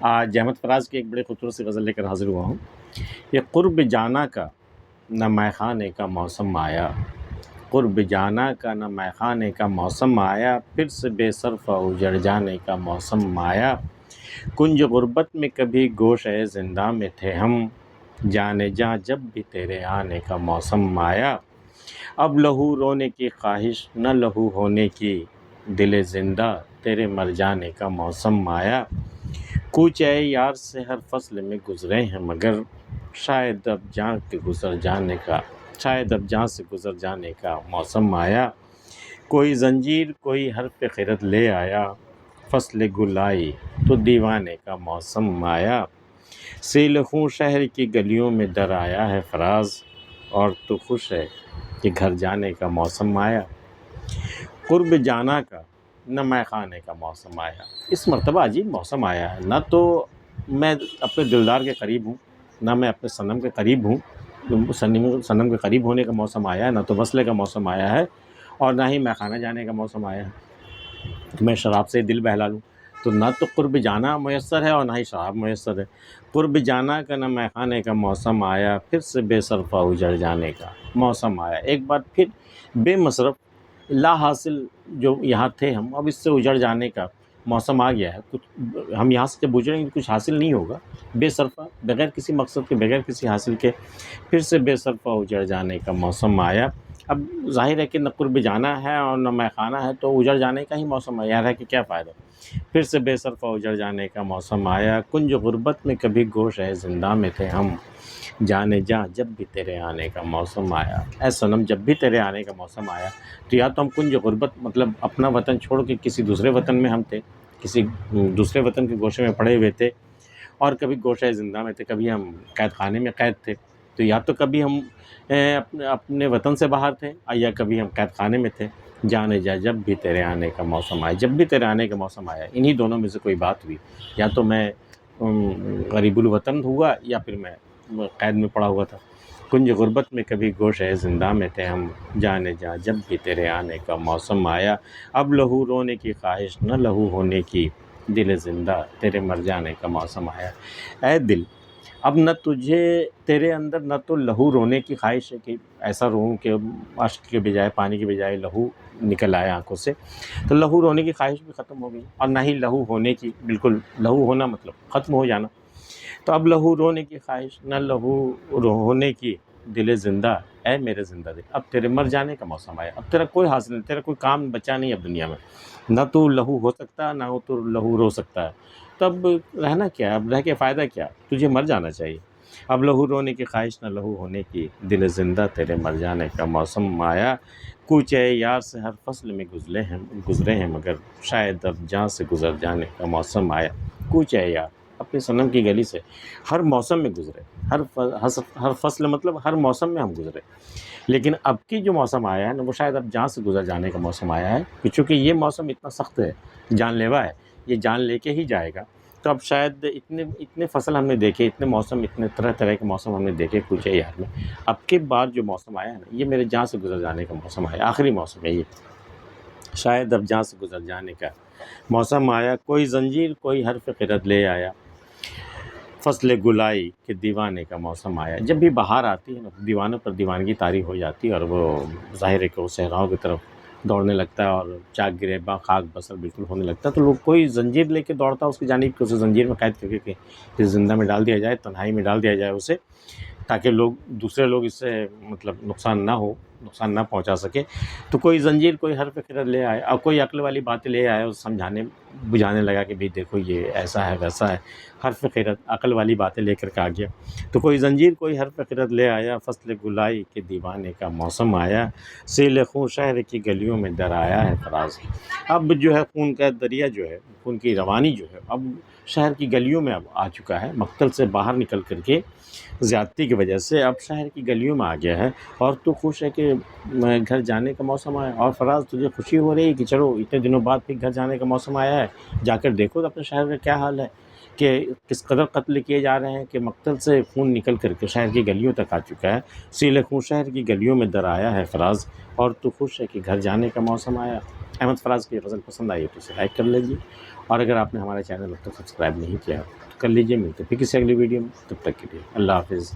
آج احمد فراز کی ایک بڑی خوبصورت سی غزل لے کر حاضر ہوا ہوں۔ یہ قرب جانا کا نہ مے خانے کا موسم آیا، قرب جانا کا نہ مے خانے کا موسم آیا، پھر سے بے صرفہ اجڑ جانے کا موسم آیا۔ کنج غربت میں کبھی گوشۂ زندہ میں تھے ہم، جانے جاں جب بھی تیرے آنے کا موسم آیا۔ اب لہو رونے کی خواہش نہ لہو ہونے کی، دل زندہ تیرے مر جانے کا موسم آیا۔ کوچے یار سے ہر فصل میں گزرے ہیں مگر، شاید اب جاں کے گزر جانے کا شاید اب جاں سے گزر جانے کا موسم آیا۔ کوئی زنجیر کوئی حرف خرد لے آیا، فصل گل آئی تو دیوانے کا موسم آیا۔ سیل خوں شہر کی گلیوں میں در آیا ہے فراز، اور تو خوش ہے کہ گھر جانے کا موسم آیا۔ قرب جانا کا نہ مے خانے کا موسم آیا۔ اس مرتبہ عجیب موسم آیا ہے، نہ تو میں اپنے دلدار کے قریب ہوں، نہ میں اپنے صنم کے قریب ہوں۔ صنم کے قریب ہونے کا موسم آیا ہے، نہ تو وصلے کا موسم آیا ہے، اور نہ ہی مے خانہ جانے کا موسم آیا ہے کہ میں شراب سے دل بہلا لوں۔ تو نہ تو قرب جانا میسر ہے اور نہ ہی شراب میسر ہے۔ قرب جانا کا نہ مے خانے کا موسم آیا، پھر سے بے صرفہ اجڑ جانے کا موسم آیا۔ ایک بار پھر بے مصرف لا حاصل جو یہاں تھے ہم، اب اس سے اجڑ جانے کا موسم آ گیا ہے۔ کچھ ہم یہاں سے جب اجڑیں گے کچھ حاصل نہیں ہوگا، بے صرفہ بغیر کسی مقصد کے، بغیر کسی حاصل کے پھر سے بے صرفہ اجڑ جانے کا موسم آیا۔ اب ظاہر ہے کہ نہ قرب جانا ہے اور نہ مے خانہ ہے، تو اجڑ جانے کا ہی موسم آیا ہے کہ کیا فائدہ۔ پھر سے بے صرفہ اجڑ جانے کا موسم آیا۔ کنج غربت میں کبھی گوشۂ زندہ میں تھے ہم، جانے جاں جب بھی تیرے آنے کا موسم آیا۔ اے صنم جب بھی تیرے آنے کا موسم آیا، تو یا تو ہم کنج غربت مطلب اپنا وطن چھوڑ کے کسی دوسرے وطن میں ہم تھے، کسی دوسرے وطن کے گوشے میں پڑے ہوئے تھے، اور کبھی گوشۂ زندہ میں تھے، کبھی ہم قید خانے میں قید تھے۔ تو یا تو کبھی ہم اپنے وطن سے باہر تھے، یا کبھی ہم قید خانے میں تھے۔ جانے جا جب بھی تیرے آنے کا موسم آیا، جب بھی تیرے آنے کا موسم آیا، انہی دونوں میں سے کوئی بات ہوئی، یا تو میں غریب الوطن ہوا یا پھر میں قید میں پڑا ہوا تھا۔ کنج غربت میں کبھی گوشۂ زندہ میں تھے ہم، جانے جا جب بھی تیرے آنے کا موسم آیا۔ اب لہو رونے کی خواہش نہ لہو ہونے کی، دل زندہ تیرے مر جانے کا موسم آیا۔ اے دل، اب نہ تجھے تیرے اندر نہ تو لہو رونے کی خواہش ہے کہ ایسا روں کہ اشک کے بجائے، پانی کے بجائے لہو نکل آئے آنکھوں سے، تو لہو رونے کی خواہش بھی ختم ہو گئی، اور نہ ہی لہو ہونے کی، بالکل لہو ہونا مطلب ختم ہو جانا۔ تو اب لہو رونے کی خواہش نہ لہو ہونے کی، دل زندہ اے میرے زندہ دل، اب تیرے مر جانے کا موسم آیا۔ اب تیرا کوئی حاصل نہیں، تیرا کوئی کام بچا نہیں اب دنیا میں، نہ تو لہو ہو سکتا نہ تو لہو رو سکتا ہے۔ تو اب رہنا کیا، اب رہ کے فائدہ کیا، تجھے مر جانا چاہیے۔ اب لہو رونے کی خواہش نہ لہو ہونے کی، دل زندہ تیرے مر جانے کا موسم آیا۔ کوچے یار سے ہر فصل میں گزرے ہیں مگر، شاید اب جاں سے گزر جانے کا موسم آیا۔ کوچے یار اپنے صنم کی گلی سے ہر موسم میں گزرے، ہر فصل مطلب ہر موسم میں ہم گزرے، لیکن اب کی جو موسم آیا ہے نا، وہ شاید اب جاں سے گزر جانے کا موسم آیا ہے، چونکہ یہ موسم اتنا سخت ہے، جان لیوا ہے، یہ جان لے کے ہی جائے گا۔ تو اب شاید اتنے فصل ہم نے دیکھے، اتنے موسم، اتنے طرح طرح کے موسم ہم نے دیکھے کوچے یار میں، اب کے بعد جو موسم آیا ہے نا، یہ میرے جاں سے گزر جانے کا موسم آیا، آخری موسم ہے یہ، شاید اب جاں سے گزر جانے کا موسم آیا۔ کوئی زنجیر کوئی حرف خرد لے آیا، فصل گل آئی کہ دیوانے کا موسم آیا۔ جب بھی بہار آتی ہے نا، دیوانوں پر دیوانگی طاری ہو جاتی ہے، اور وہ ظاہر ہے کہ وہ صحراؤں کی طرف دوڑنے لگتا ہے، اور چاک گریباں خاک بسر بالکل ہونے لگتا ہے، تو لوگ کوئی زنجیر لے کے دوڑتا ہے اس کی جانب کہ اسے زنجیر میں قید کر کے کہ زندہ میں ڈال دیا جائے، تنہائی میں ڈال دیا جائے اسے، تاکہ دوسرے لوگ اس سے مطلب نقصان نہ پہنچا سکے۔ تو کوئی زنجیر کوئی حرف خرد لے آئے، اور کوئی عقل والی باتیں لے آئے، اس سمجھانے بجھانے لگا کہ بھئی دیکھو یہ ایسا ہے ویسا ہے، حرف خرد عقل والی باتیں لے کر کے آ گیا۔ تو کوئی زنجیر کوئی حرف خرد لے آیا، فصل گل آئی کہ دیوانے کا موسم آیا۔ سیل خوں شہر کی گلیوں میں در آیا ہے فراز، اب جو ہے خون کا دریا جو ہے، خون کی روانی جو ہے، اب شہر کی گلیوں میں اب آ چکا ہے، مقتل سے باہر نکل کر کے زیادتی کی وجہ سے اب شہر کی گلیوں میں آ گیا ہے، اور تو خوش ہے کہ گھر جانے کا موسم آیا۔ اور فراز تجھے خوشی ہو رہی ہے کہ چلو اتنے دنوں بعد پھر گھر جانے کا موسم آیا ہے، جا کر دیکھو اپنے شہر کا کیا حال ہے، کہ کس قدر قتل کیے جا رہے ہیں، کہ مقتل سے خون نکل کر کے شہر کی گلیوں تک آ چکا ہے۔ سیل خوں شہر کی گلیوں میں در آیا ہے فراز، اور تو خوش ہے کہ گھر جانے کا موسم آیا۔ احمد فراز کی غزل پسند آئی تو اسے لائک کر لیجیے، اور اگر آپ نے ہمارا چینل اب تک سبسکرائب نہیں کیا کر لیجیے، ملتے پھر کسی اگلی ویڈیو میں، تب تک کے لیے اللہ حافظ۔